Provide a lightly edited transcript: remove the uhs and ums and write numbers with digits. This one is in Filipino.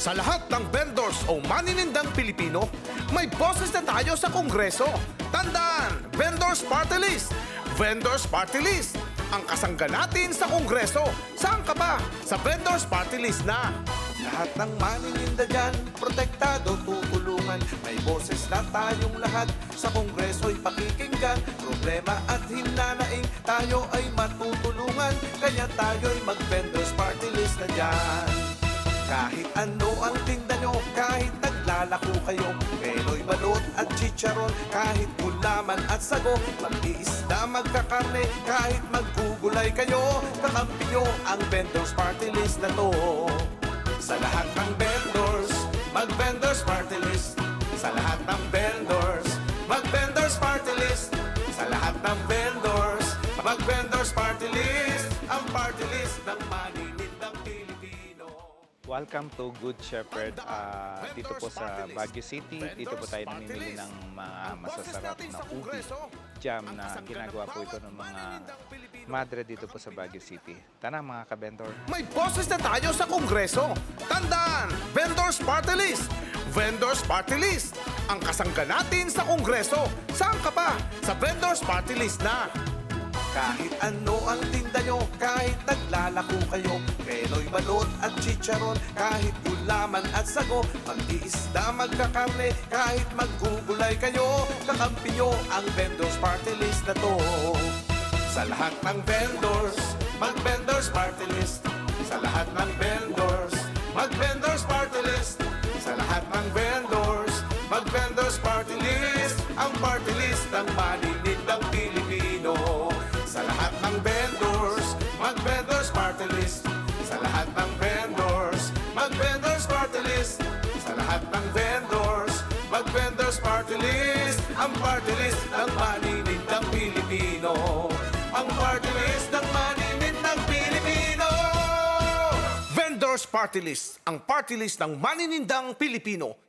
Sa lahat ng vendors o maninindang Pilipino, may boses na tayo sa Kongreso. Tandaan, Vendors Party List! Vendors Party List! Ang kasangga natin sa Kongreso. Saan ka ba? Sa Vendors Party List na! Lahat ng manininda dyan, protektado, tutulungan. May boses na tayong lahat, sa Kongreso'y pakikinggan. Problema at hinanaing, tayo ay matutulungan. Kaya tayo'y mag-Vendors Party List na dyan. Kahit ano ang tinda nyo, kahit naglalako kayo, pelo'y balot at chicharon, kahit gulaman at sago, mag-iisda, magkakarne, kahit maggugulay kayo, kakampi nyo ang Vendors Party List na to. Sa lahat ng vendors, mag-Vendors Party List. Sa lahat ng vendors, mag-Vendors Party List. Sa lahat ng vendors, mag-Vendors Party List. Ang party list ng maninindang Pilipino. Welcome to Good Shepherd. Dito po sa Baguio City. Dito po tayo namimili ng mga masasarap na ubi jam na ginagawa po ito ng mga madre dito po sa Baguio City. Tara mga ka-vendor. May boses na tayo sa Kongreso. Tandaan, Vendors Party List! Vendors Party List! Ang kasangga natin sa Kongreso. Saan ka pa? Sa Vendors Party List na! Kahit ano ang tinda nyo, kahit naglalako kayo, pelo'y balot at chicharon, kahit gulaman at sago, mag-iisda, magkakarne, kahit maggugulay kayo, kakampi nyo ang Vendors Party List na to. Sa lahat ng vendors, mag-Vendors Party List. Sa lahat ng vendors, mag-Vendors Party List. Sa lahat ng vendors, mag-Vendors Party List. Ang party list ng maninindang Pilipino. Sa lahat ng vendors, mag-Vendors Party List. Sa lahat ng vendors, mag-Vendors Party List. Sa lahat ng vendors, mag-Vendors Party List. Ang party list ng maninindang Pilipino. Ang party list ng maninindang Pilipino. Vendors Party List, ang party list ng maninindang Pilipino.